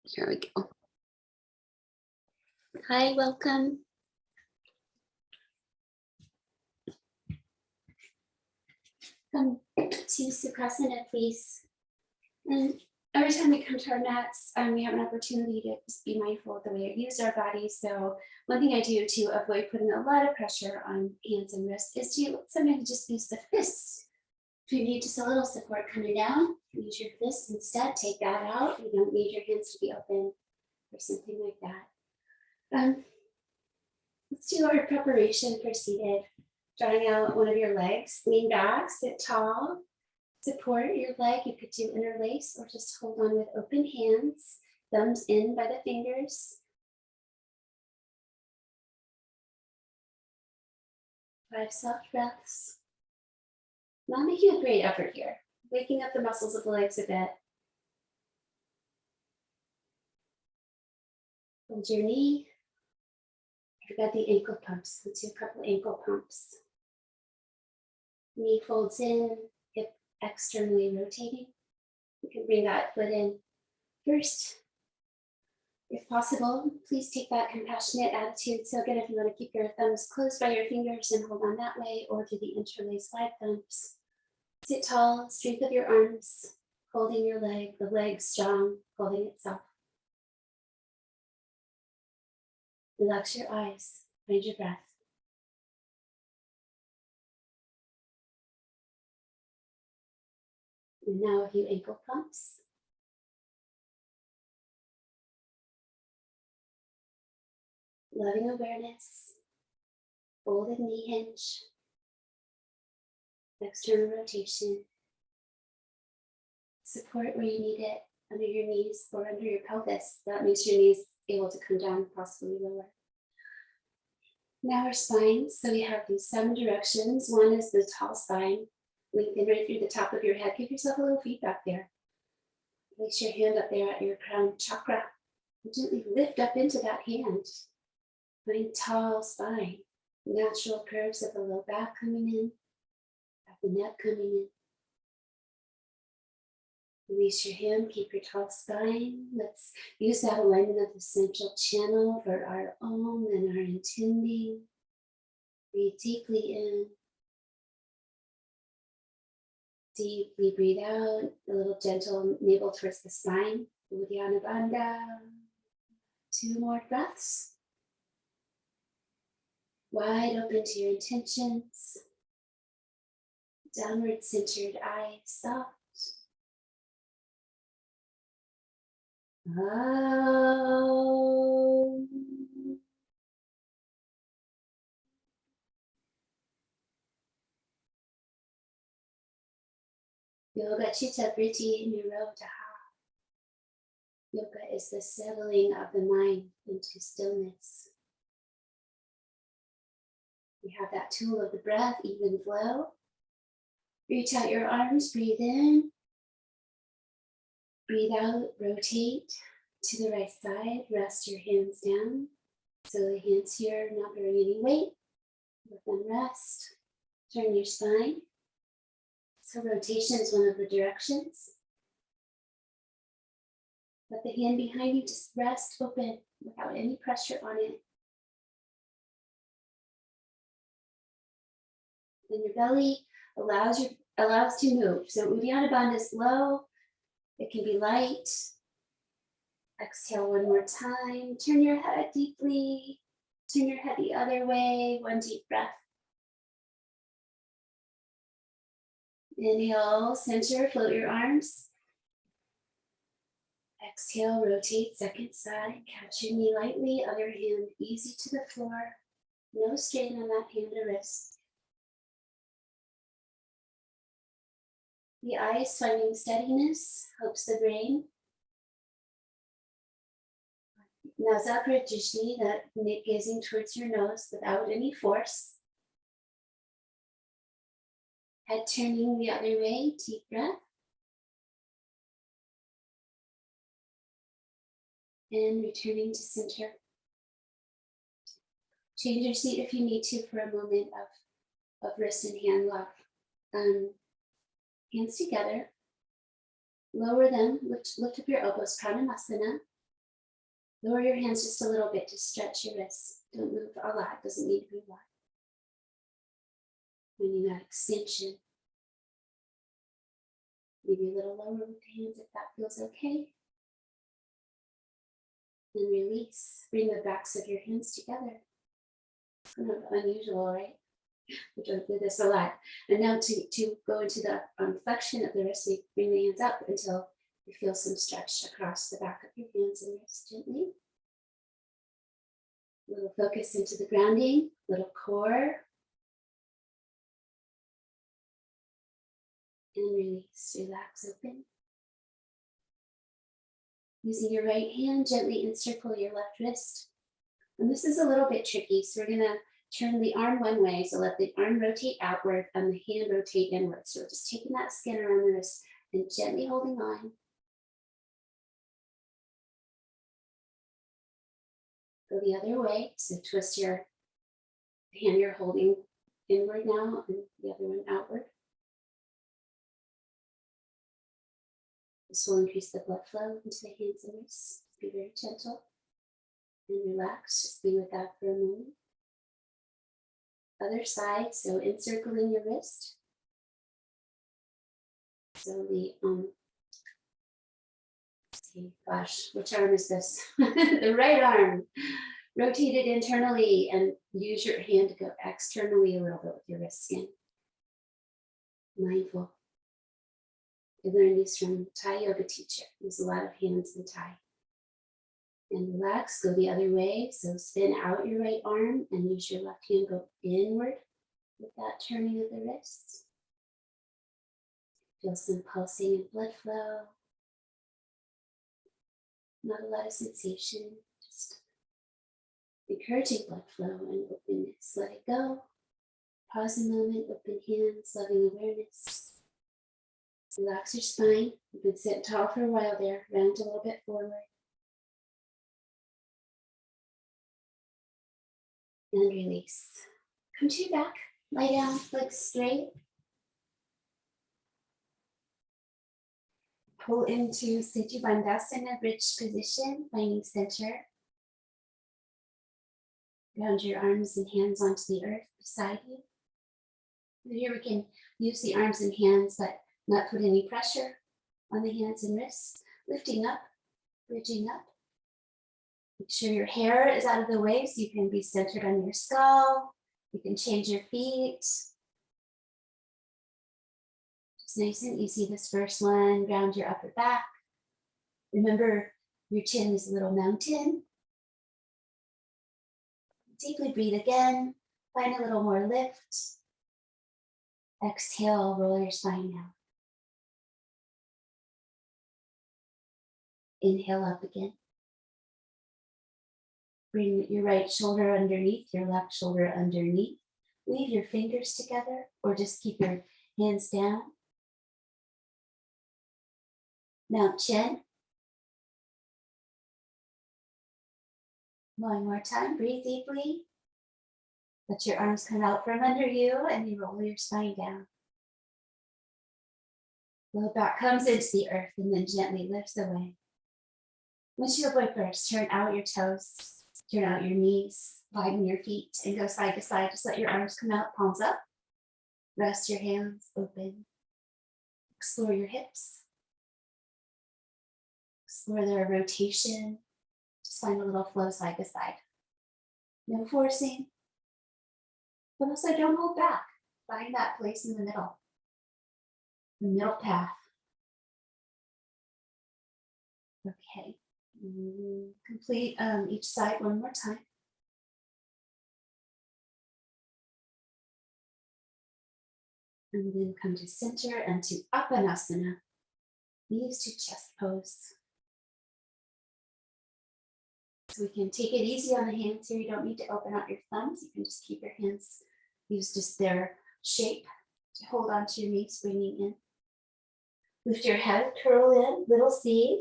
Here we go. Hi, welcome. Come to Sukhasana, please. And every time we come to our mats, we have an opportunity to just be mindful of the way we use our bodies. So one thing I do to avoid putting a lot of pressure on hands and wrists is to sometimes just use the fists. If you need just a little support coming down, use your fists instead. Take that out. You don't need your hands to be open or something like that. Let's do our preparation for seated. Drawing out one of your legs, lean back, sit tall. Support your leg. You could do interlace or just hold on with open hands, thumbs in by the fingers. 5 soft breaths. Not making a great effort here. Waking up the muscles of the legs a bit. Hold your knee. I forgot the ankle pumps. Let's do a couple ankle pumps. Knee folds in, hip externally rotating. You can bring that foot in first. If possible, please take that compassionate attitude. So again, if you want to keep your thumbs closed by your fingers and hold on that way, or do the interlace wide thumbs. Sit tall, strength of your arms, holding your leg, the leg strong, holding itself. Relax your eyes, find your breath. And now a few ankle pumps. Loving awareness, folded knee hinge, external rotation. Support where you need it, under your knees or under your pelvis. That makes your knees able to come down, possibly lower. Now our spines, so we have these 7 directions. One is the tall spine, lengthen right through the top of your head. Give yourself a little feedback there. Place your hand up there at your crown chakra. And gently lift up into that hand. Find tall spine, natural curves of the low back coming in, at the neck coming in. Release your hand, keep your tall spine. Let's use that alignment of the central channel for our Om and our intending. Breathe deeply in. Deeply breathe out, a little gentle navel towards the spine. Uddiyana Bandha. 2 more breaths. Wide open to your intentions. Downward centered eyes, soft. Yoga Chitta Vritti Nirodha. Yoga is the settling of the mind into stillness. We have that tool of the breath, even flow. Reach out your arms, breathe in. Breathe out, rotate to the right side, rest your hands down. So the hands here not bearing any weight, let them rest. Turn your spine. So rotation is one of the directions. Let the hand behind you just rest open without any pressure on it. Then your belly allows to move. So Uddiyana Bandha is low. It can be light. Exhale one more time. Turn your head deeply. Turn your head the other way. 1 deep breath. Inhale, center, float your arms. Exhale, rotate second side. Catch your knee lightly, other hand easy to the floor. No strain on that hand or wrist. The eyes finding steadiness helps the brain. Nazapra Drishti, that gazing towards your nose without any force. Head turning the other way, deep breath. And returning to center. Change your seat if you need to for a moment of wrist and hand lock. Hands together. Lower them, lift up your elbows, Hanumanasana. Lower your hands just a little bit to stretch your wrists. Don't move a lot, doesn't need to be a lot. Finding that extension. Maybe a little lower with the hands if that feels okay. And release. Bring the backs of your hands together. It's kind of unusual, right? We don't do this a lot. And now to go into the flexion of the wrist, we bring the hands up until you feel some stretch across the back of your hands and wrists gently. A little focus into the grounding, little core. And release, relax, open. Using your right hand, gently encircle your left wrist. And this is a little bit tricky, so we're gonna turn the arm one way, so let the arm rotate outward and the hand rotate inward. So we're just taking that skin around the wrist and gently holding on. Go the other way, so twist your hand you're holding inward now and the other one outward. This will increase the blood flow into the hands and wrists. Be very gentle and relax. Just be with that for a moment. Other side, so encircling your wrist. So the let's see, gosh, which arm is this? The right arm. Rotate it internally and use your hand to go externally a little bit with your wrist skin. Mindful. I learned these from Thai yoga teacher. There's a lot of hands in Thai. And relax, go the other way. So spin out your right arm and use your left hand, go inward with that turning of the wrists. Feel some pulsing and blood flow. Not a lot of sensation, just encouraging blood flow and openness. Let it go. Pause a moment, open hands, loving awareness. Relax your spine. You've been sitting tall for a while there. Round a little bit forward. And release. Come to your back. Lie down, legs straight. Pull into Untitled bridge position, finding center. Ground your arms and hands onto the earth beside you. Here we can use the arms and hands, but not put any pressure on the hands and wrists. Lifting up, bridging up. Make sure your hair is out of the way so you can be centered on your skull. You can change your feet. Just nice and easy, this first one. Ground your upper back. Remember, your chin is a little mountain. Deeply breathe again. Find a little more lift. Exhale, roll your spine down. Inhale up again. Bring your right shoulder underneath, your left shoulder underneath. Weave your fingers together or just keep your hands down. Mount chin. One more time, breathe deeply. Let your arms come out from under you and you roll your spine down. Low back comes into the earth and then gently lifts away. Windshield wipers, turn out your toes, turn out your knees, widen your feet and go side to side. Just let your arms come out, palms up. Rest your hands open. Explore your hips. Explore their rotation. Just find a little flow side to side. No forcing, but also don't hold back. Find that place in the middle path. Okay, complete each side one more time. And then come to center and to Untitled, knees to chest pose. So we can take it easy on the hands here. You don't need to open out your thumbs. You can just keep your hands, use just their shape to hold onto your knees, bringing in. Lift your head, curl in, little seed.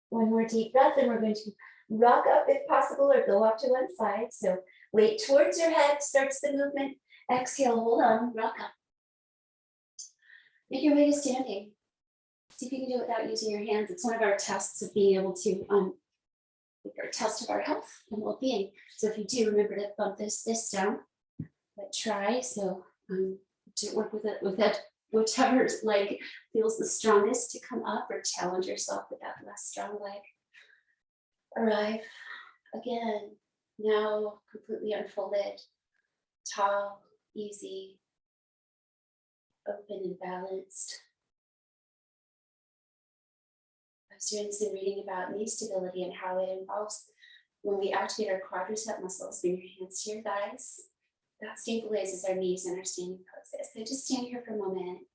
One more deep breath, and we're going to rock up if possible or go off to one side. So weight towards your head starts the movement. Exhale, hold on, rock up. Make your way to standing. See if you can do it without using your hands. It's one of our tests of being able to, our test of our health and well-being. So if you do, remember to bump this down, but try. So to work with it, whichever leg feels the strongest to come up, or challenge yourself with that less strong leg. Arrive again, now completely unfolded, tall, easy, open and balanced. I was doing some reading about knee stability and how it involves when we activate our quadricep muscles, bring your hands to your thighs. That stabilizes our knees and our standing poses. So just stand here for a moment,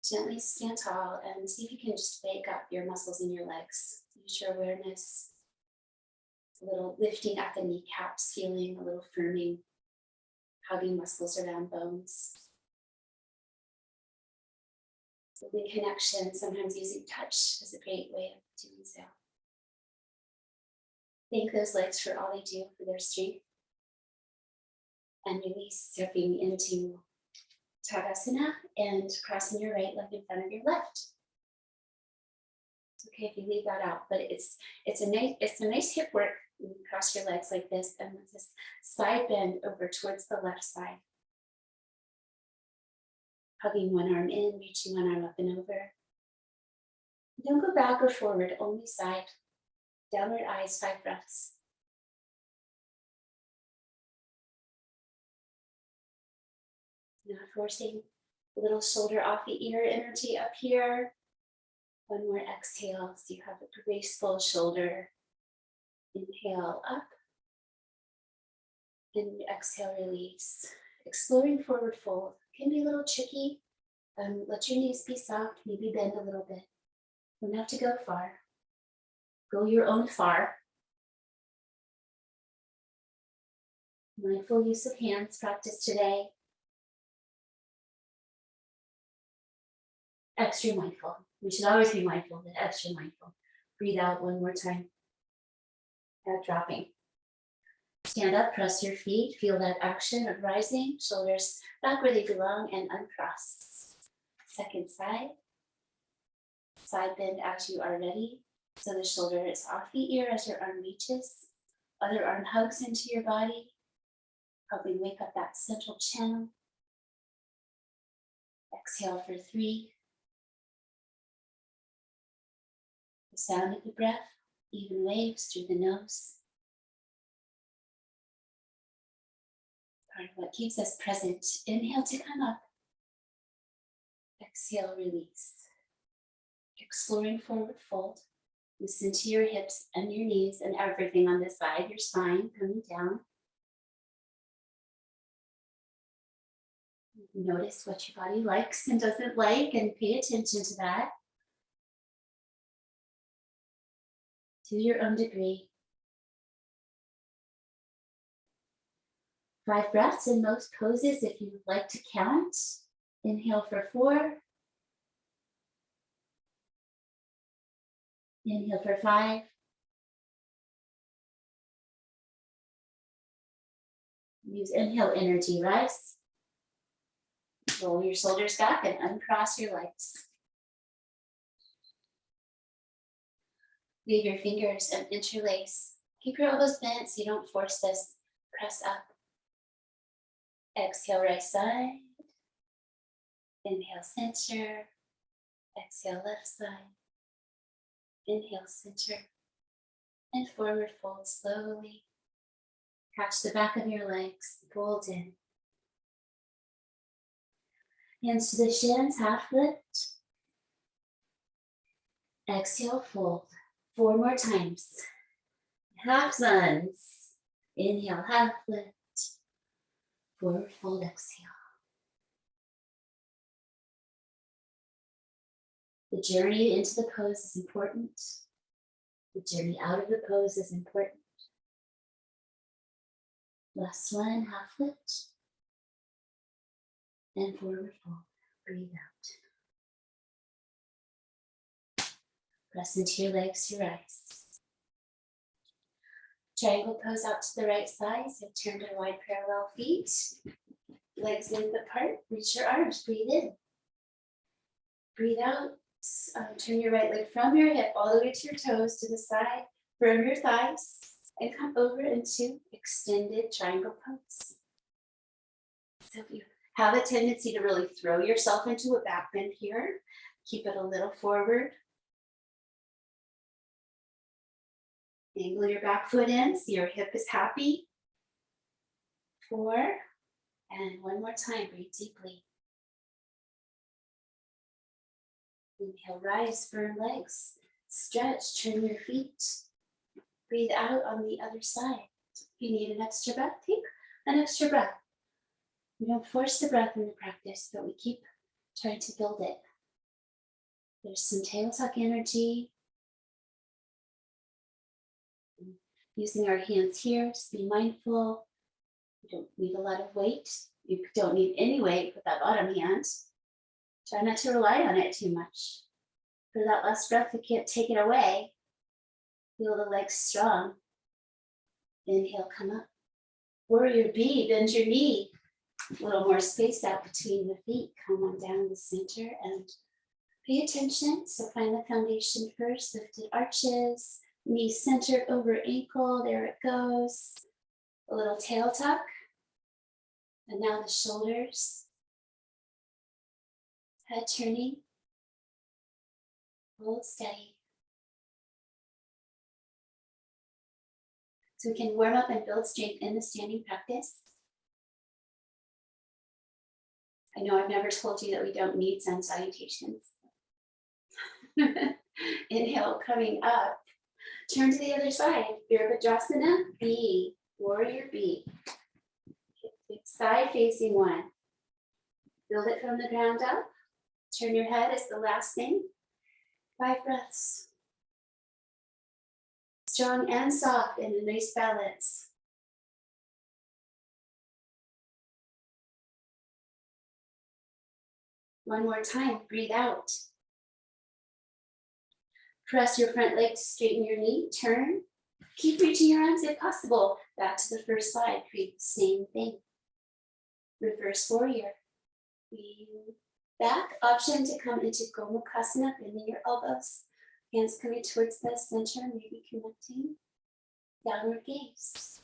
gently stand tall, and see if you can just wake up your muscles in your legs. Use your awareness, a little lifting at the kneecaps, feeling a little firming, hugging muscles around bones. Building connection, sometimes using touch is a great way of doing so. Thank those legs for all they do, for their strength. And release, surfing into Tadasana and crossing your right leg in front of your left. It's okay if you leave that out, but it's a nice hip work. You cross your legs like this, and with this side bend over towards the left side. Hugging one arm in, reaching one arm up and over. Don't go back or forward, only side. Downward eyes, 5 breaths. Not forcing. A little shoulder off the ear energy up here. One more exhale, so you have a graceful shoulder. Inhale up. And exhale, release. Exploring forward fold. Can be a little tricky. Let your knees be soft, maybe bend a little bit. Don't have to go far. Go your own far. Mindful use of hands practice today. Extra mindful. We should always be mindful, but extra mindful. Breathe out one more time. And dropping. Stand up, press your feet. Feel that action of rising. Shoulders back where they belong and uncross. Second side. Side bend as you are ready. So the shoulder is off the ear as your arm reaches. Other arm hugs into your body, helping wake up that central channel. Exhale for 3. The sound of the breath, even waves through the nose. Part of what keeps us present. Inhale to come up. Exhale, release. Exploring forward fold. Listen to your hips and your knees and everything on this side, your spine coming down. Notice what your body likes and doesn't like, and pay attention to that. To your own degree. 5 breaths in most poses if you would like to count. Inhale for 4. Inhale for 5. Use inhale energy, rise. Roll your shoulders back and uncross your legs. Leave your fingers and interlace. Keep your elbows bent so you don't force this. Press up. Exhale, right side. Inhale, center. Exhale, left side. Inhale, center. And forward fold slowly. Catch the back of your legs, fold in. Hands to the shins, half lift. Exhale, fold. 4 more times. Half suns. Inhale, half lift. Forward fold, exhale. The journey into the pose is important. The journey out of the pose is important. Last one, half lift. And forward fold. Breathe out. Press into your legs to rise. Triangle pose out to the right side. So turn to wide parallel feet. Legs length apart. Reach your arms. Breathe in. Breathe out. Turn your right leg from your hip all the way to your toes to the side. Firm your thighs and come over into extended triangle pose. So if you have a tendency to really throw yourself into a back bend here, keep it a little forward. Angle your back foot in so your hip is happy. 4, and one more time, breathe deeply. Inhale, rise, firm legs, stretch, turn your feet. Breathe out on the other side. If you need an extra breath, take an extra breath. We don't force the breath in the practice, but we keep trying to build it. There's some tail tuck energy. Using our hands here, just be mindful. You don't need a lot of weight. You don't need any weight with that bottom hand. Try not to rely on it too much. For that last breath, you can't take it away. Feel the legs strong. Inhale, come up. Warrior B, bend your knee. A little more space out between the feet. Come on down the center and pay attention. So find the foundation first. Lifted arches, knee centered over ankle. There it goes. A little tail tuck. And now the shoulders. Head turning. Hold steady. So we can warm up and build strength in the standing practice. I know I've never told you that we don't need sun salutations. Inhale, coming up. Turn to the other side. Virabhadrasana, B, warrior B. Side facing one. Build it from the ground up. Turn your head is the last thing. 5 breaths. Strong and soft in a nice balance. One more time, breathe out. Press your front leg to straighten your knee, turn. Keep reaching your arms if possible. Back to the first side, create the same thing. Reverse warrior. Breathe back, option to come into Gomukasana, bending your elbows. Hands coming towards the center, maybe connecting. Downward gaze.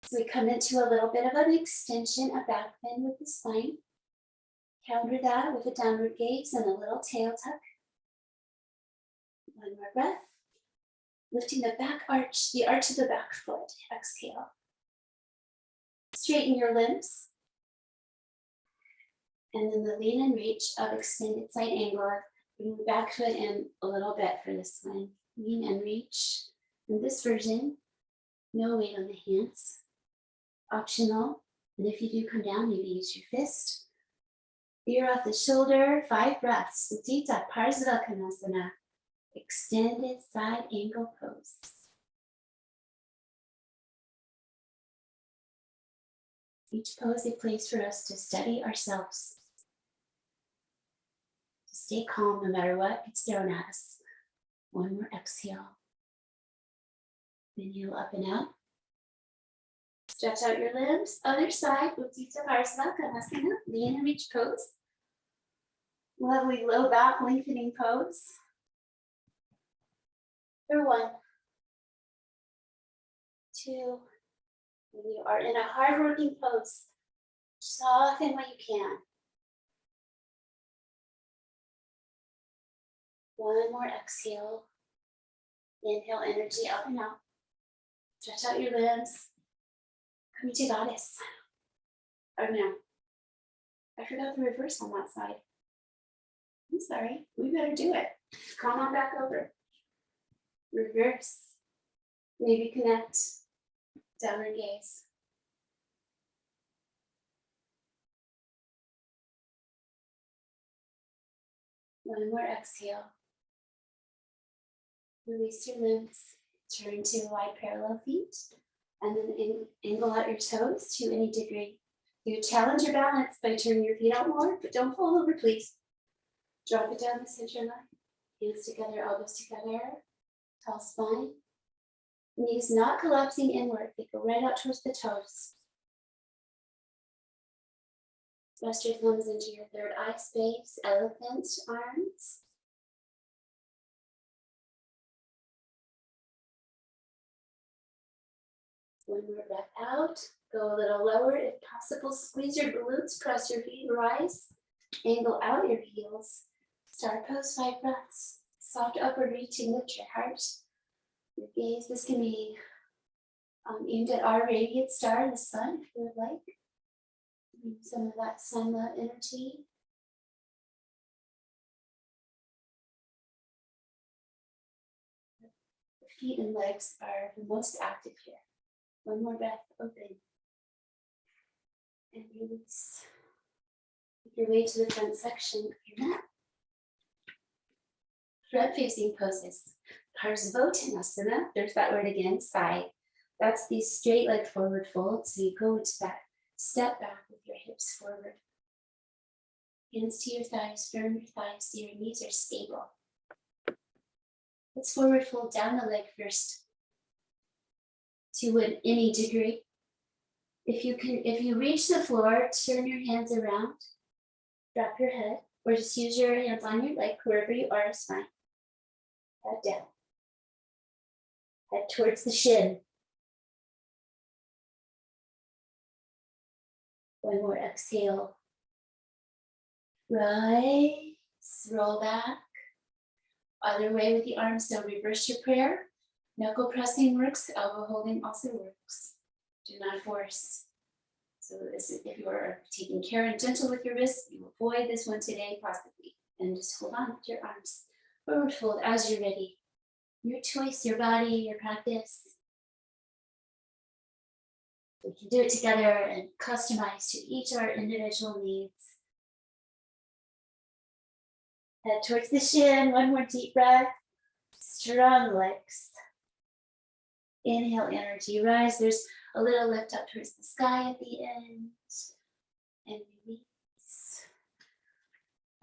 So we come into a little bit of an extension, a back bend with the spine. Counter that with a downward gaze and a little tail tuck. One more breath. Lifting the back arch, the arch of the back foot. Exhale. Straighten your limbs. And then the lean and reach of extended side angle. Bring the back foot in a little bit for this one. Lean and reach. In this version, no weight on the hands. Optional. And if you do come down, maybe use your fist. Ear off the shoulder. 5 breaths. Uttita Baddha Konasana. Extended side angle pose. Each pose a place for us to study ourselves. To stay calm no matter what gets thrown at us. One more exhale. Inhale up and out. Stretch out your limbs. Other side, Uttita Baddha Konasana. Lean and reach pose. Lovely low back lengthening pose. For 1, 2. When you are in a hard working pose, soften what you can. 1 more exhale. Inhale energy up and out. Stretch out your limbs. Come to goddess. Oh no, I forgot the reverse on that side. I'm sorry, we better do it. Come on back over. Reverse. Maybe connect. Downward gaze. One more exhale. Release your limbs. Turn to wide parallel feet. And then angle out your toes to any degree. You challenge your balance by turning your feet out more, but don't fall over, please. Drop it down the center line. Hands together, elbows together. Tall spine. Knees not collapsing inward. They go right out towards the toes. Rest your thumbs into your third eye space, elephant arms. One more breath out. Go a little lower if possible. Squeeze your glutes, press your feet, rise. Angle out your heels. Star pose, 5 breaths. Soft upward reaching, lift your heart. Your gaze, this can be aimed at our radiant star in the sun if you would like. Some of that sun love energy. The feet and legs are the most active here. One more breath, open. And release. Make your way to the front section of your mat. Front facing poses. Hanumanasana, there's that word again, side. That's the straight leg forward fold. So you go into that step back with your hips forward. Hands to your thighs, firm your thighs so your knees are stable. Let's forward fold down the leg first to any degree. If you reach the floor, turn your hands around, drop your head, or just use your hands on your leg, wherever you are is fine. Head down. Head towards the shin. One more exhale. Rise, roll back. Other way with the arms, so reverse your prayer. Knuckle pressing works, elbow holding also works. Do not force. So if you are taking care and gentle with your wrists, you avoid this one today possibly. And just hold on with your arms. Forward fold as you're ready. Your choice, your body, your practice. We can do it together and customize to each our individual needs. Head towards the shin, one more deep breath. Strong legs. Inhale, energy, rise. There's a little lift up towards the sky at the end. And release.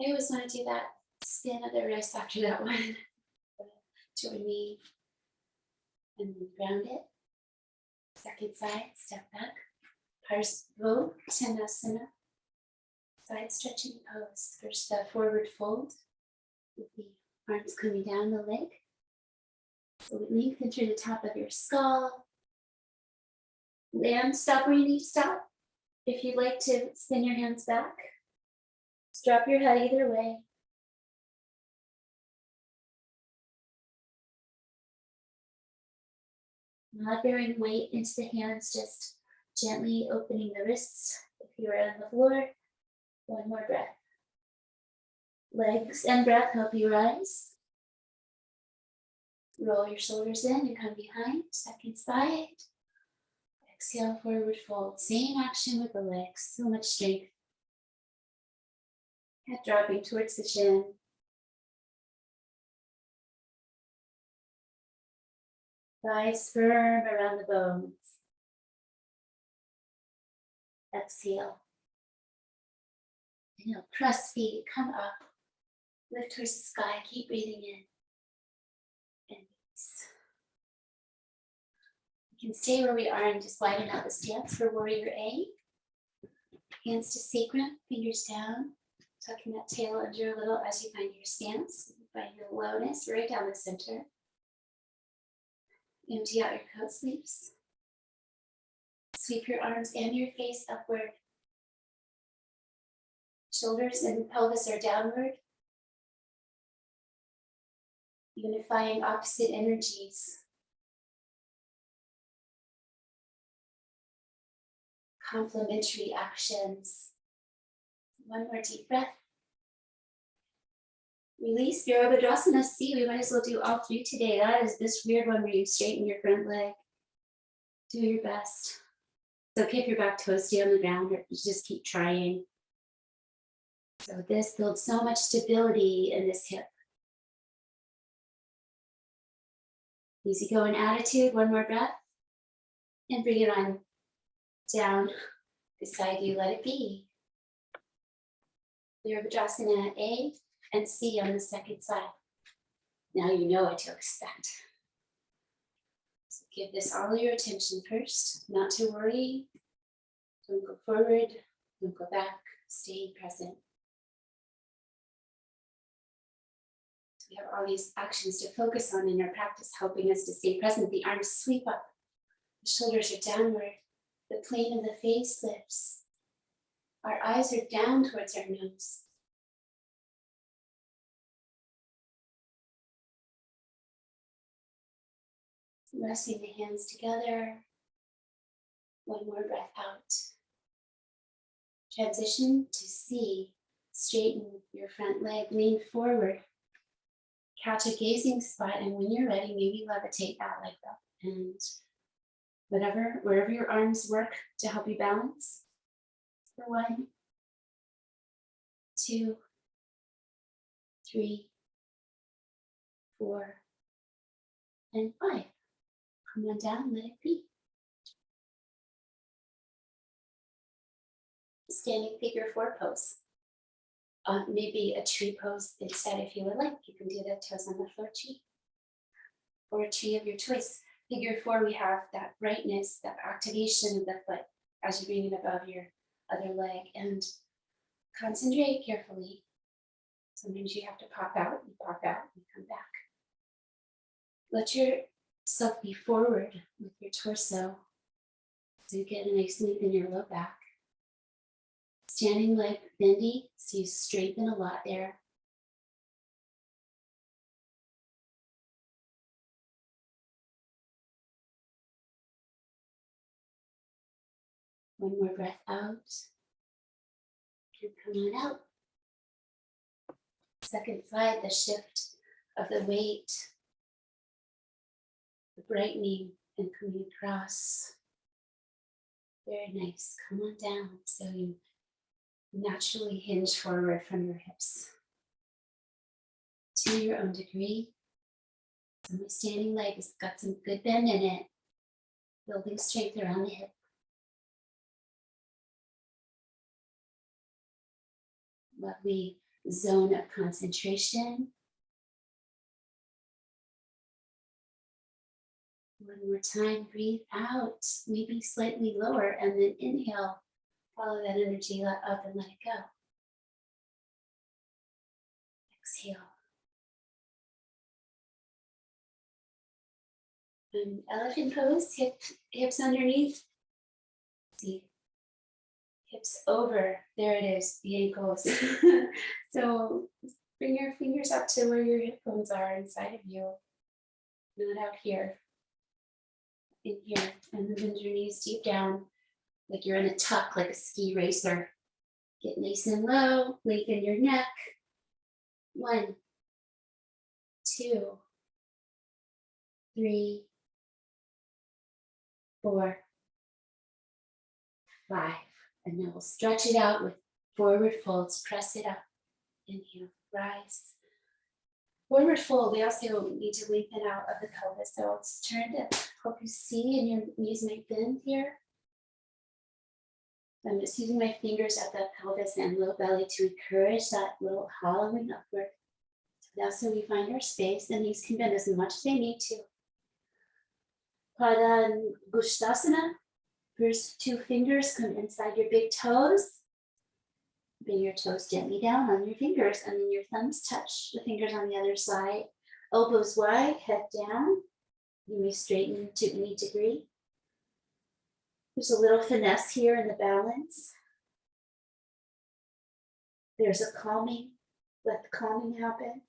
I always want to do that spin of the wrist after that one. Join me. And ground it. Second side, step back. Baddha Konasana. Side stretching pose. First, the forward fold with the arms coming down the leg. So lengthen through the top of your skull. Land, stop where you need to stop. If you'd like to spin your hands back, just drop your head either way. Not bearing weight into the hands, just gently opening the wrists if you are on the floor. One more breath. Legs and breath help you rise. Roll your shoulders in and come behind. Second side. Exhale, forward fold. Same action with the legs. So much strength. Head dropping towards the chin. Thighs firm around the bones. Exhale. Inhale, press feet, come up. Lift towards the sky, keep breathing in. And release. We can stay where we are and just widen out the stance for warrior A. Hands to sacrum, fingers down. Tucking that tail under a little as you find your stance. Find your lowness right down the center. Empty out your coat sleeves. Sweep your arms and your face upward. Shoulders and pelvis are downward. Unifying opposite energies. Complementary actions. One more deep breath. Release your Baddha. See, we might as well do all 3 today. That is this weird one where you straighten your front leg. Do your best. It's okay if your back toes stay on the ground or you just keep trying. So this builds so much stability in this hip. Easy going attitude. One more breath. And bring it on down beside you. Let it be. Your Baddha A and C on the second side. Now you know what to expect. So give this all your attention first, not to worry. Don't go forward, don't go back. staying present. So we have all these actions to focus on in our practice, helping us to stay present. The arms sweep up, the shoulders are downward, the plane of the face lifts. Our eyes are down towards our nose. Resting the hands together. One more breath out. Transition to C. Straighten your front leg, lean forward. Catch a gazing spot, and when you're ready, maybe levitate that leg up. And wherever your arms work to help you balance. For 1, 2, 3, 4, and 5. Come on down, let it be. Standing figure 4 pose. Maybe a tree pose instead if you would like. You can do the toes on the floor tree. Or a tree of your choice. Figure 4, we have that brightness, that activation of the foot as you bring it above your other leg. And concentrate carefully. Sometimes you have to pop out, and come back. Let yourself be forward with your torso so you get a nice length in your low back. Standing leg bendy, so you straighten a lot there. One more breath out. And come on out. Second side, the shift of the weight, the brightening and coming across. Very nice. Come on down so you naturally hinge forward from your hips. To your own degree. So my standing leg has got some good bend in it, building strength around the hip. Lovely zone of concentration. One more time, breathe out, maybe slightly lower, and then inhale, follow that energy up and let it go. Exhale. And elephant pose, hips underneath. See, hips over, there it is, the ankles. So bring your fingers up to where your hip bones are inside of you, not out here. In here, and then bend your knees deep down, like you're in a tuck, like a ski racer. Get nice and low, lengthen your neck. 1, 2, 3, 4, 5. And then we'll stretch it out with forward folds, press it up. Inhale, rise. Forward fold, we also need to lengthen out of the pelvis. So let's turn to help you see, and your knees might bend here. I'm just using my fingers at the pelvis and low belly to encourage that little hollowing upward. That's where we find our space. The knees can bend as much as they need to. Baddha Konasana. First 2 fingers come inside your big toes. Bring your toes gently down on your fingers, and then your thumbs touch the fingers on the other side. Elbows wide, head down. You may straighten to any degree. There's a little finesse here in the balance. There's a calming. Let the calming happen.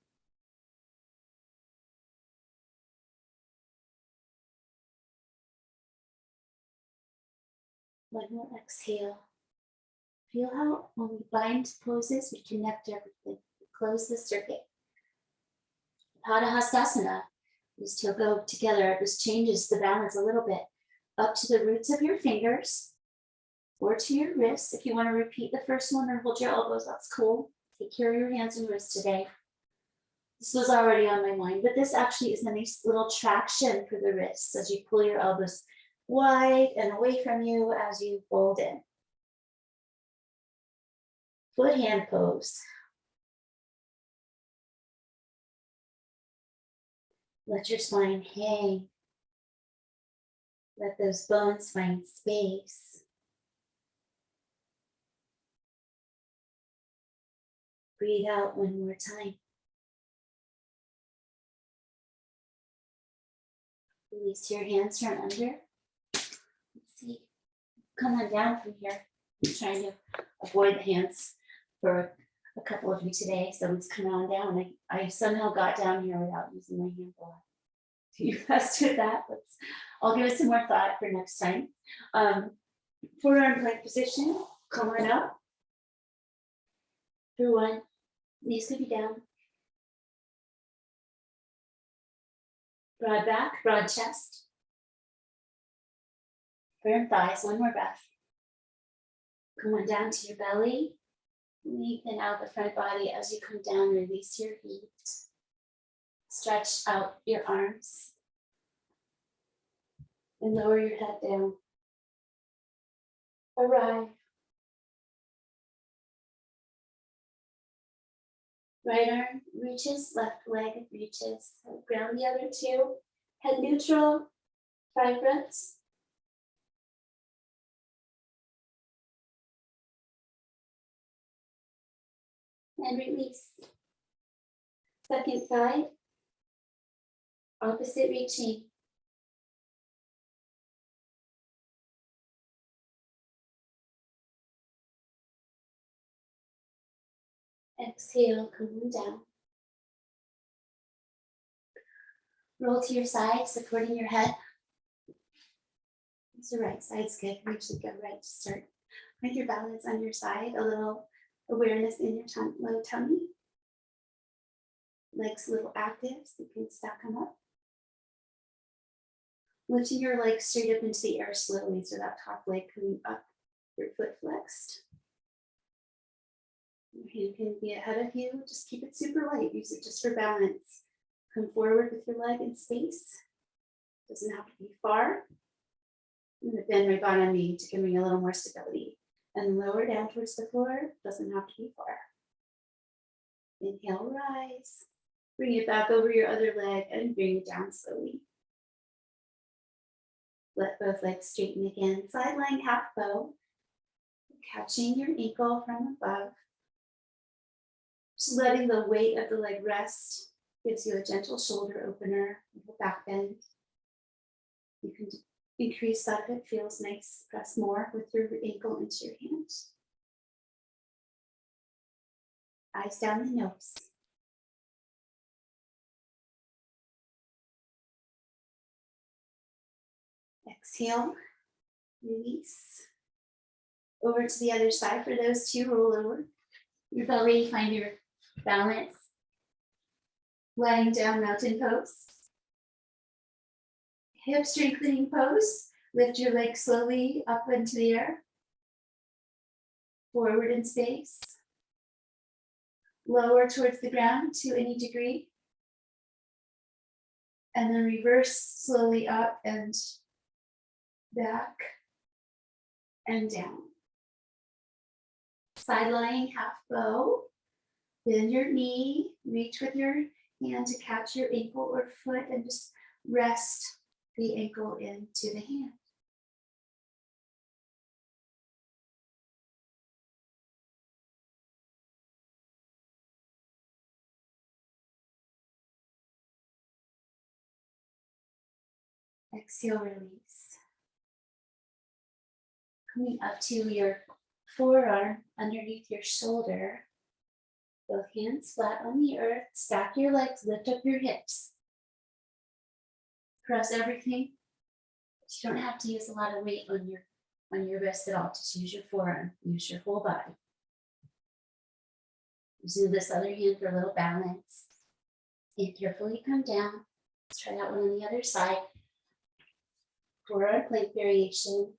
One more exhale. Feel how when we bind poses, we connect everything. We close the circuit. Hanumanasana. These two go together. This changes the balance a little bit. Up to the roots of your fingers or to your wrists. If you want to repeat the first one or hold your elbows, that's cool. Take care of your hands and wrists today. This was already on my mind, but this actually is a nice little traction for the wrists as you pull your elbows wide and away from you as you fold in. Foot hand pose. Let your spine hang. Let those bones find space. Breathe out one more time. Release your hands from under. Let's see. Come on down from here. I'm trying to avoid the hands for a couple of you today, so let's come on down. I somehow got down here without using my hand a lot. Do you best with that? I'll give it some more thought for next time. Forearm plank position. Come on up. Through one. Knees could be down. Broad back, broad chest. Firm thighs, one more breath. Come on down to your belly. Lengthen out the front body as you come down, release your feet. Stretch out your arms. And lower your head down. Arrive. Right arm reaches, left leg reaches. Ground the other two. Head neutral, 5 breaths. And release. Second side. Opposite reaching. Exhale, come on down. Roll to your side, supporting your head. So right side's good. Usually go right to start. With your balance on your side, a little awareness in your low tummy. Legs a little active, so you can stack them up. Lifting your legs straight up into the air slowly, so that top leg coming up, your foot flexed. Your hand can be ahead of you. Just keep it super light. Use it just for balance. Come forward with your leg in space. Doesn't have to be far. I'm going to bend my bottom knee to give me a little more stability. And lower down towards the floor. Doesn't have to be far. Inhale, rise. Bring it back over your other leg and bring it down slowly. Let both legs straighten again. Side lying half bow. Catching your ankle from above. Just letting the weight of the leg rest gives you a gentle shoulder opener, a back bend. You can increase that if it feels nice. Press more with your ankle into your hand. Eyes down the nose. Exhale, release. Over to the other side. For those two, roll over. Your belly, find your balance. Lying down, mountain pose. Hip strengthening pose. Lift your legs slowly up into the air. Forward in space. Lower towards the ground to any degree. And then reverse slowly up and back and down. Side lying half bow. Bend your knee, reach with your hand to catch your ankle or foot and just rest the ankle into the hand. Exhale, release. Coming up to your forearm underneath your shoulder. Both hands flat on the earth. Stack your legs, lift up your hips. Cross everything. But you don't have to use a lot of weight on your wrist at all. Just use your forearm. Use your whole body. Using this other hand for a little balance. And carefully come down. Let's try that one on the other side. Forearm plank variation.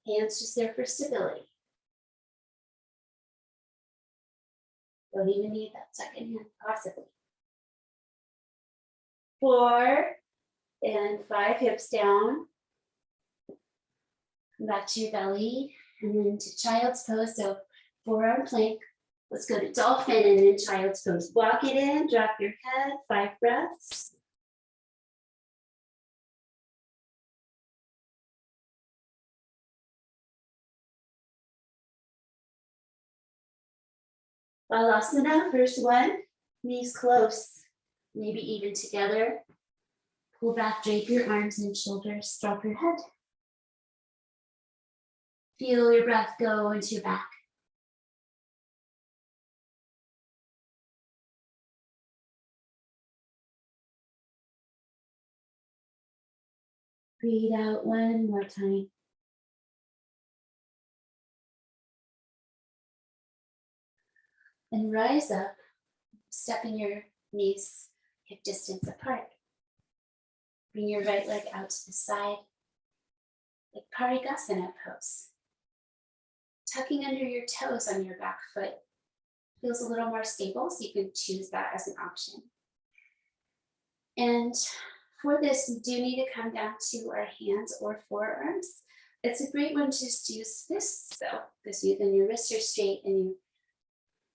Hands just there for stability. Don't even need that second hand, possibly. 4 and 5, hips down. Come back to your belly and then to child's pose. So forearm plank. Let's go to dolphin and then child's pose. Walk it in, drop your head, 5 breaths. Balasana, first one, knees close, maybe even together. Pull back, drape your arms and shoulders, drop your head. Feel your breath go into your back. Breathe out one more time. And rise up, stepping your knees hip distance apart. Bring your right leg out to the side, like Parigasana pose. Tucking under your toes on your back foot feels a little more stable, so you can choose that as an option. And for this, we do need to come down to our hands or forearms. It's a great one to just use fists, though, because then your wrists are straight and you.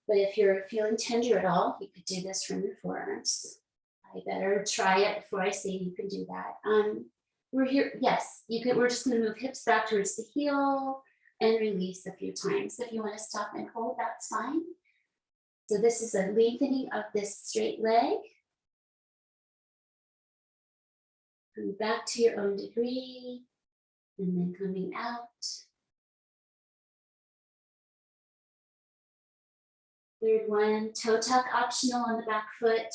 But if you're feeling tender at all, you could do this from your forearms. I better try it before I say you can do that. We're here, yes, you could. We're just going to move hips back towards the heel and release a few times. If you want to stop and hold, that's fine. So this is a lengthening of this straight leg. Come back to your own degree, and then coming out. Third one, toe tuck optional on the back foot.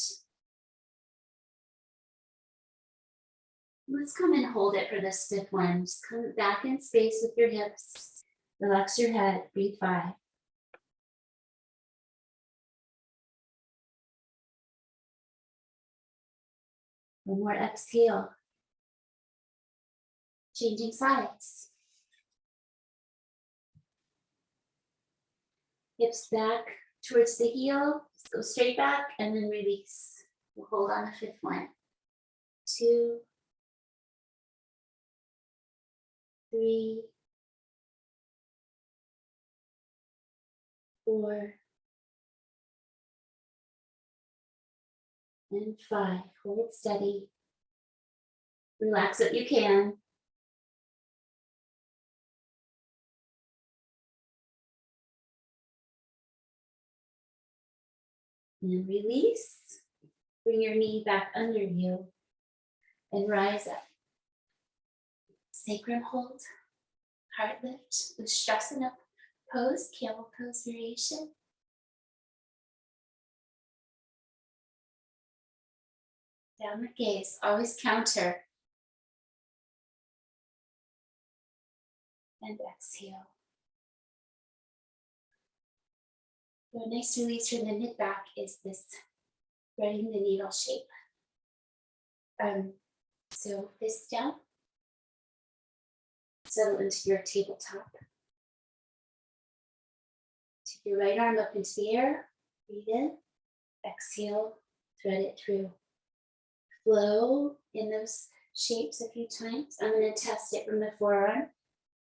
Let's come and hold it for this fifth one. Just come back in space with your hips. Relax your head, breathe 5. One more exhale. Changing sides. Hips back towards the heel. Go straight back and then release. We'll hold on a fifth one. 2, 3, 4, and 5. Hold steady. Relax what you can. And release. Bring your knee back under you and rise up. Sacrum hold, heart lift, Ustrasana pose, camel pose variation. Downward gaze, always counter. And exhale. A nice release from the mid back is this threading the needle shape. So fist down. Settle into your tabletop. Take your right arm up into the air. Breathe in. Exhale. Thread it through. Flow in those shapes a few times. I'm going to test it from the forearm.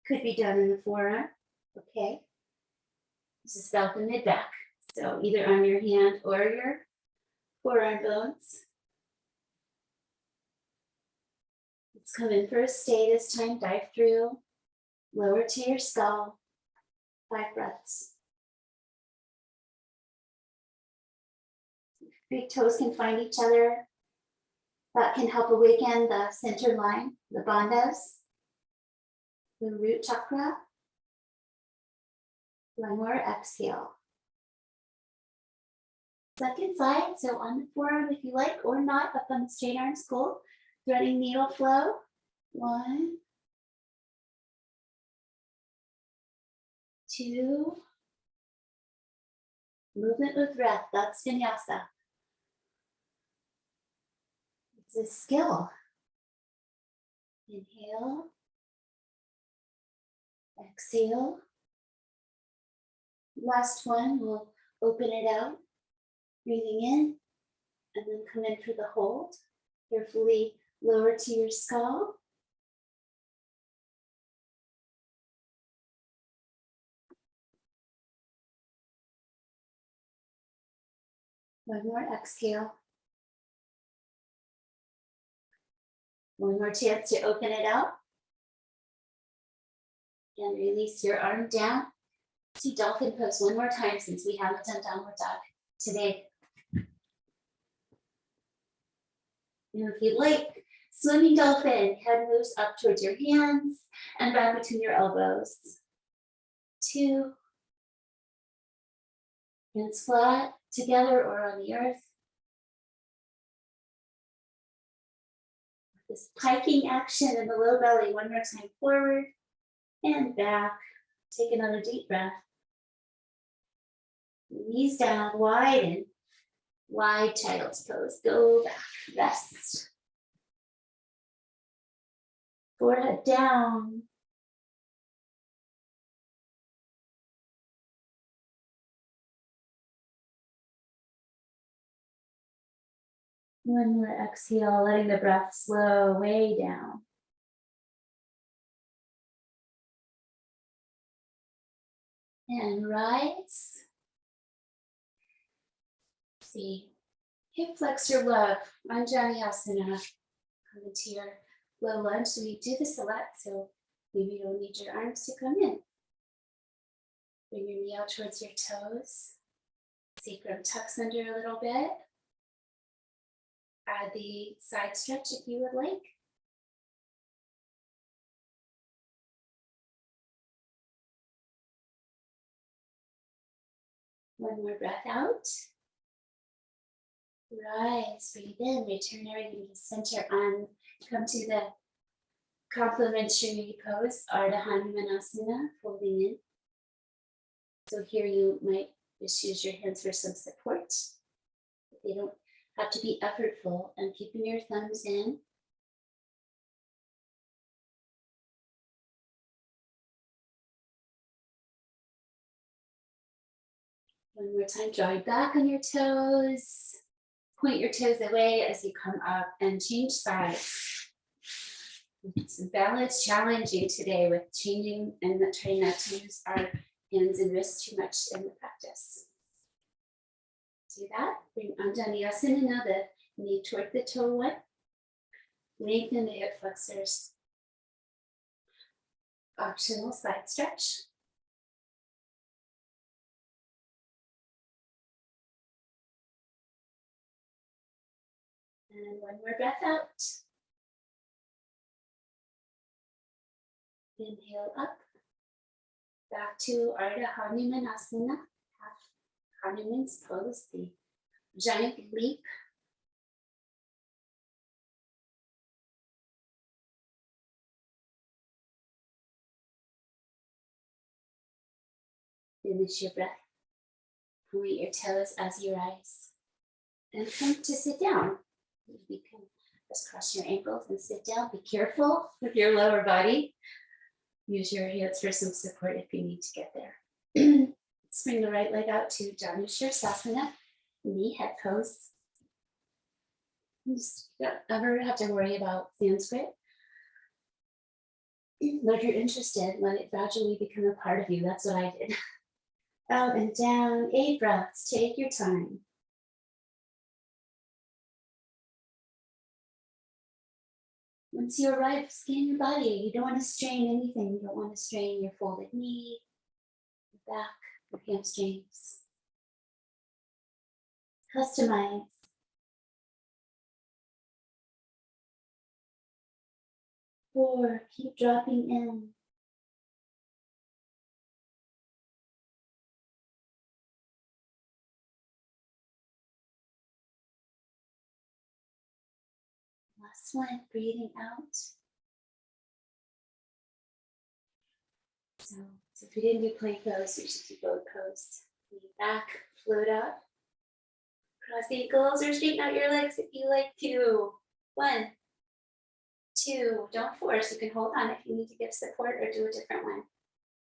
Could be done in the forearm. Okay. This is about the mid back. So either on your hand or your forearm bones. Let's come in for a stay this time. Dive through. Lower to your skull. 5 breaths. Big toes can find each other. That can help awaken the center line, the bandhas, the root chakra. One more exhale. Second side, so on the forearm if you like, or not, up on the straight arms, cool. Threading needle flow. 1, 2. Movement with breath, that's vinyasa. It's a skill. Inhale. Exhale. Last one, we'll open it out. Breathing in, and then come in for the hold. Carefully lower to your skull. One more exhale. One more chance to open it out. And release your arm down. Do dolphin pose one more time since we haven't done downward dog today. And if you like, swimming dolphin, head moves up towards your hands and back between your elbows. 2. Hands flat together or on the earth. This piking action in the low belly, one more time forward and back. Take another deep breath. Knees down, widen. Wide child's pose. Go back, rest. Forehead down. One more exhale, letting the breath slow way down. And rise. See, hip flexor love, Untitled. Come into your low lunge. So we do this a lot, so maybe you don't need your arms to come in. Bring your knee out towards your toes. Sacrum tucks under a little bit. Add the side stretch if you would like. One more breath out. Rise, breathe in, return everything to center on. Come to the complementary pose, Hanumanasana, folding in. So here you might just use your hands for some support. They don't have to be effortful, and keeping your thumbs in. One more time, drawing back on your toes. Point your toes away as you come up and change sides. It's a balance challenging today with changing and trying not to use our hands and wrists too much in the practice. Do that. Bring Untitled. Now the knee toward the toe one. Lengthen the hip flexors. Optional side stretch. And one more breath out. Inhale up. Back to Hanumanasana, half Hanuman's pose, the giant leap. Finish your breath. Point your toes as you rise. And come to sit down. You can just cross your ankles and sit down. Be careful with your lower body. Use your hands for some support if you need to get there. Let's bring the right leg out to Gomukasana, knee head pose. Just don't ever have to worry about Sanskrit. But if you're interested, let it gradually become a part of you. That's what I did. Out and down, 8 breaths. Take your time. Once you arrive, scan your body. You don't want to strain anything. You don't want to strain your folded knee, your back, your hamstrings. Customize. Four, keep dropping in. Last one, breathing out. So if we didn't do plank pose, we should do boat pose. Lean back, float up. Cross the ankles or straighten out your legs if you like to. 1, 2, don't force. You can hold on if you need to give support or do a different one.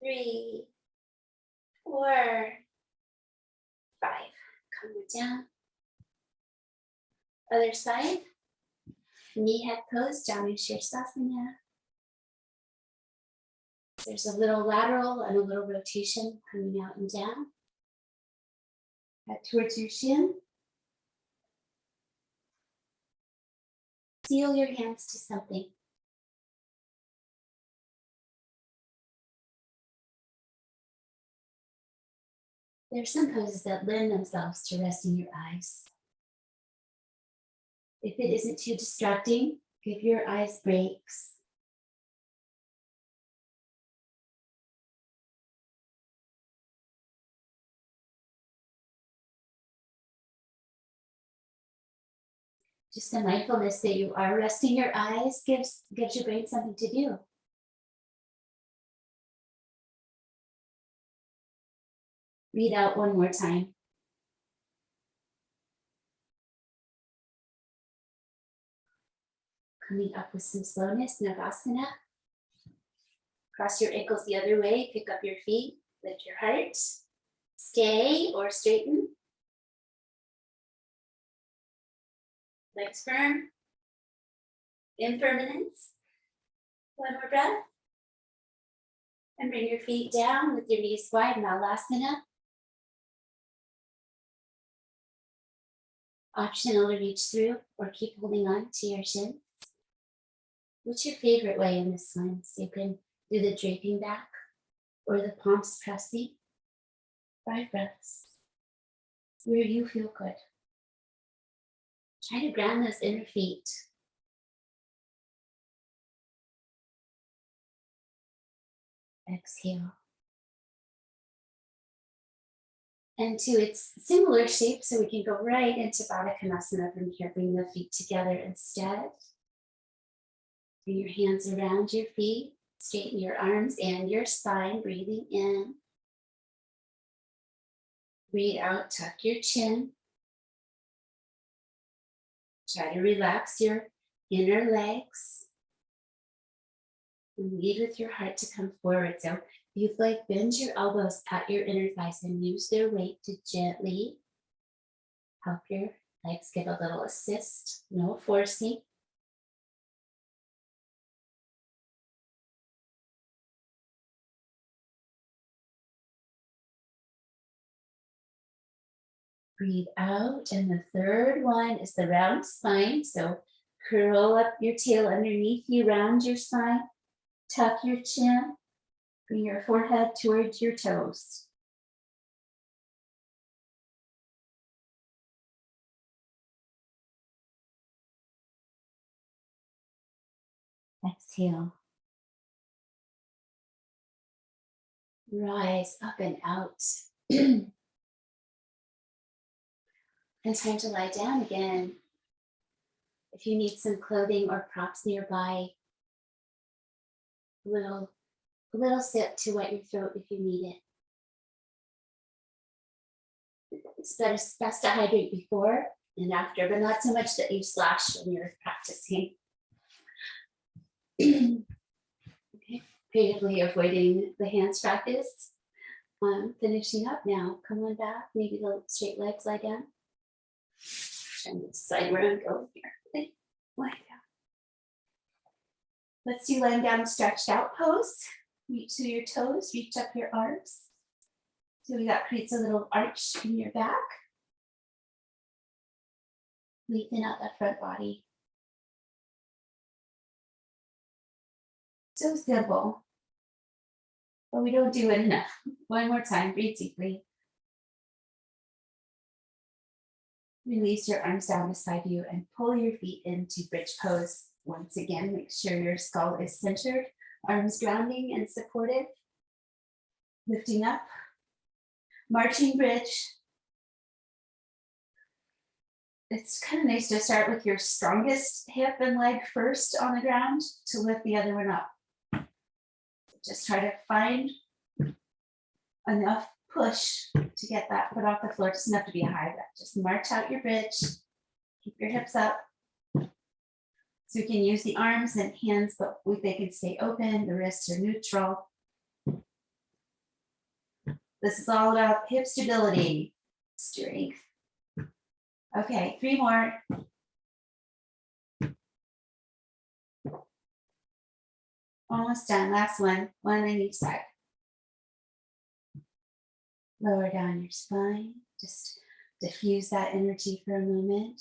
3, 4, 5. Come down. Other side. Knee head pose, Hanumanasana. There's a little lateral and a little rotation coming out and down. Head towards your shin. Seal your hands to something. There are some poses that lend themselves to resting your eyes. If it isn't too distracting, give your eyes breaks. Just the mindfulness that you are resting your eyes gives your brain something to do. Breathe out one more time. Coming up with some slowness, Navasana. Cross your ankles the other way, pick up your feet, lift your heart. Stay or straighten. Legs firm. Impermanence. One more breath. And bring your feet down with your knees wide, Malasana. Optional to reach through or keep holding on to your shins. What's your favorite way in this one? So you can do the draping back or the palms pressing. 5 breaths. Where you feel good. Try to ground those inner feet. Exhale. And to its similar shape, so we can go right into Baddha Konasana from here. Bring the feet together instead. Bring your hands around your feet. Straighten your arms and your spine. Breathing in. Breathe out, tuck your chin. Try to relax your inner legs. And lead with your heart to come forward. So if you'd like, bend your elbows at your inner thighs and use their weight to gently help your legs give a little assist. No forcing. Breathe out. And the third one is the round spine. So curl up your tail underneath you, round your spine, tuck your chin, bring your forehead towards your toes. Exhale. Rise up and out. And time to lie down again. If you need some clothing or props nearby, a little sip to wet your throat if you need it. It's best to hydrate before and after, but not so much that you slash when you're practicing. Okay, creatively avoiding the hands practice. Finishing up now. Come on back. Maybe the straight legs lie down. Trying to decide where I'm going here. Lie down. Let's do lying down stretched out pose. Reach through your toes, reach up your arms. So that creates a little arch in your back. Lengthen out that front body. So simple, but we don't do it enough. One more time, breathe deeply. Release your arms down beside you and pull your feet into bridge pose. Once again, make sure your skull is centered, arms grounding and supported. Lifting up, marching bridge. It's kind of nice to start with your strongest hip and leg first on the ground to lift the other one up. Just try to find enough push to get that foot off the floor. It doesn't have to be a high breath. Just march out your bridge. Keep your hips up. So you can use the arms and hands, but they can stay open. The wrists are neutral. This is all about hip stability, strength. Okay, 3 more. Almost done. Last one. One on each side. Lower down your spine. Just diffuse that energy for a moment.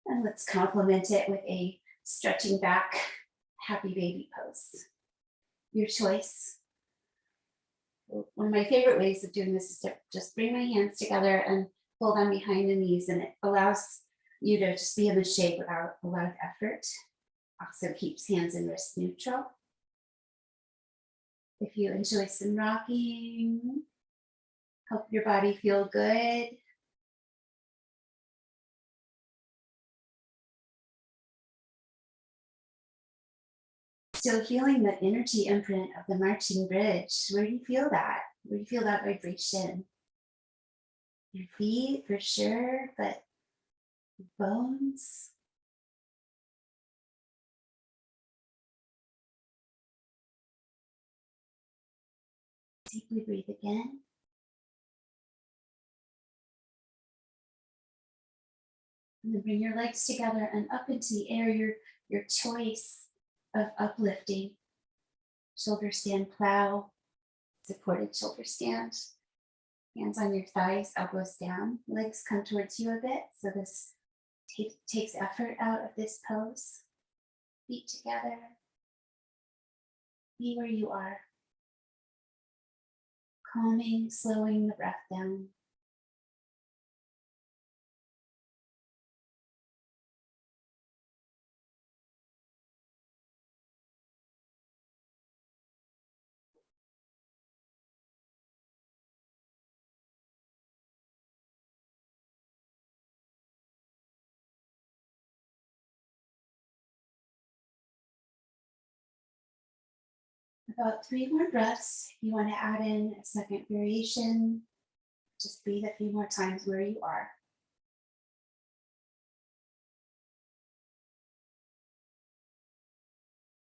And let's complement it with a stretching back, happy baby pose. Your choice. one of my favorite ways of doing this is to just bring my hands together and pull them behind the knees, and it allows you to just be in the shape without a lot of effort. Also keeps hands and wrists neutral. If you enjoy some rocking, help your body feel good. Still feeling the energy imprint of the marching bridge. Where do you feel that? Where do you feel that vibration? Your feet for sure, but bones. Deeply breathe again. And then bring your legs together and up into the air, your choice of uplifting. Shoulder stand plow, supported shoulder stand. Hands on your thighs, elbows down. Legs come towards you a bit, so this takes effort out of this pose. Feet together. Be where you are. Calming, slowing the breath down. About 3 more breaths. If you want to add in a second variation, just breathe a few more times where you are.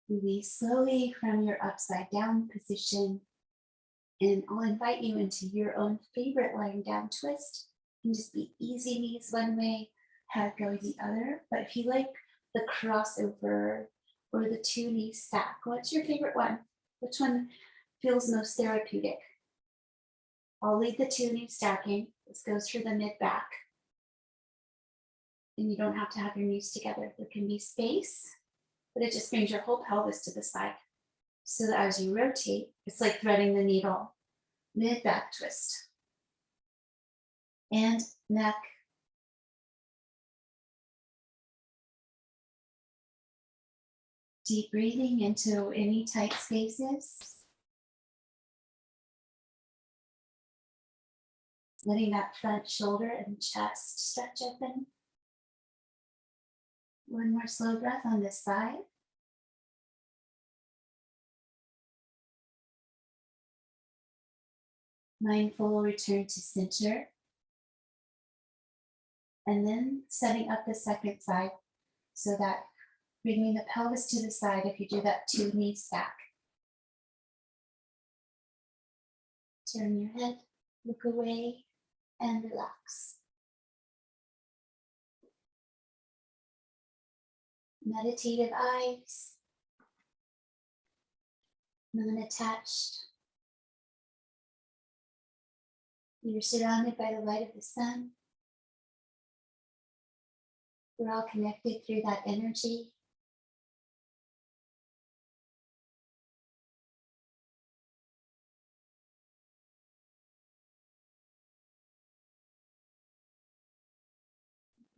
Release slowly from your upside down position, and I'll invite you into your own favorite lying down twist. You can just be easy knees one way, head going the other. But if you like the crossover or the 2 knee stack, what's your favorite one? Which one feels most therapeutic? I'll lead the 2 knee stacking. This goes for the mid back. And you don't have to have your knees together. There can be space, but it just brings your whole pelvis to the side. So that as you rotate, it's like threading the needle. Mid back twist. And neck. Deep breathing into any tight spaces. Letting that front shoulder and chest stretch open. One more slow breath on this side. Mindful return to center. And then setting up the second side so that bringing the pelvis to the side if you do that 2 knee stack. Turn your head, look away, and relax. Meditative eyes, non-attached. You're surrounded by the light of the sun. We're all connected through that energy.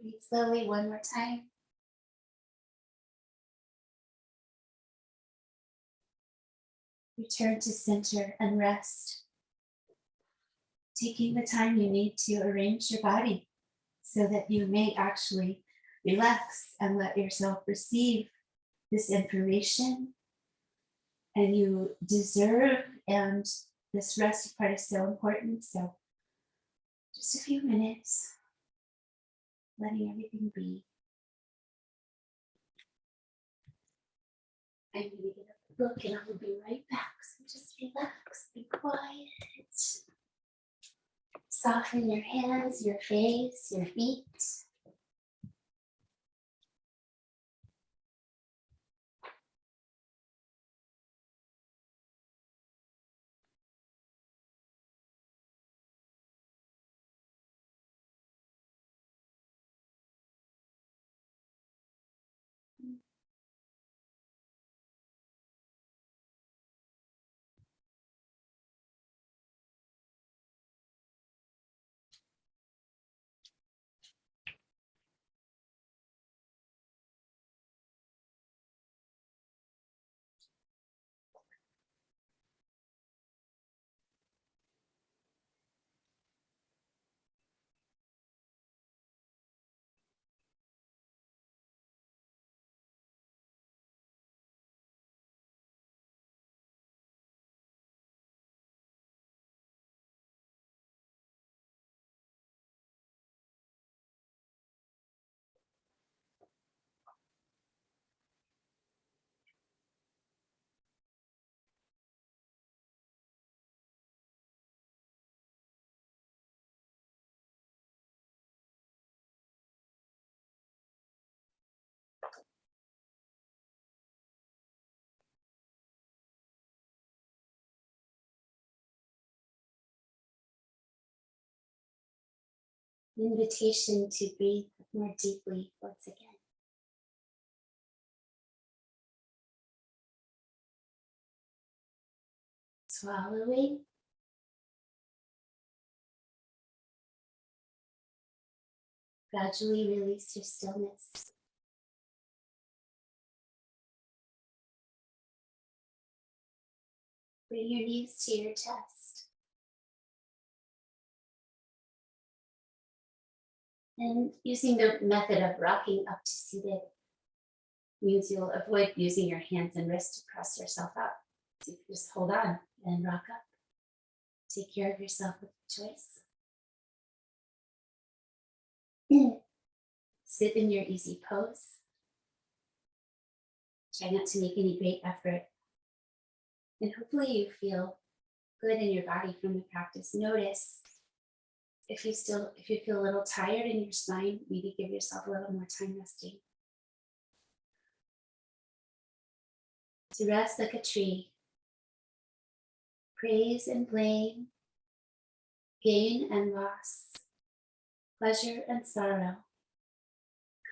Breathe slowly one more time. Return to center and rest. Taking the time you need to arrange your body so that you may actually relax and let yourself receive this information. And you deserve, and this rest part is so important. So just a few minutes, letting everything be. I'm going to get up the book and I will be right back. So just relax, be quiet. Soften your hands, your face, your feet. Invitation to breathe more deeply once again. Swallowing. Gradually release your stillness. Bring your knees to your chest. And using the method of rocking up to seated means you'll avoid using your hands and wrists to press yourself up. So you can just hold on and rock up. Take care of yourself with choice. Sit in your easy pose. Try not to make any great effort. And hopefully you feel good in your body from the practice. Notice if you feel a little tired in your spine, maybe give yourself a little more time resting. To rest like a tree. Praise and blame, gain and loss, pleasure and sorrow,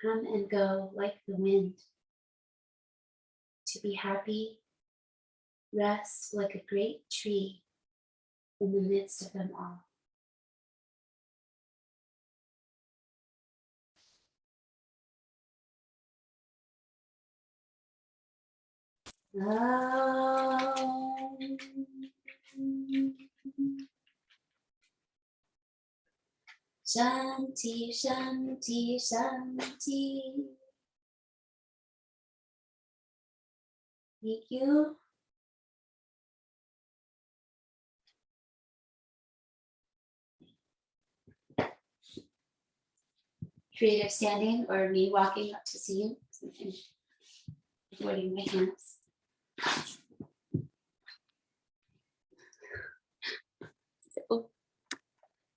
come and go like the wind. To be happy, rest like a great tree in the midst of them all. Shanti, Shanti, Shanti. Thank you. Creative standing or me walking up to see you. Avoiding my hands.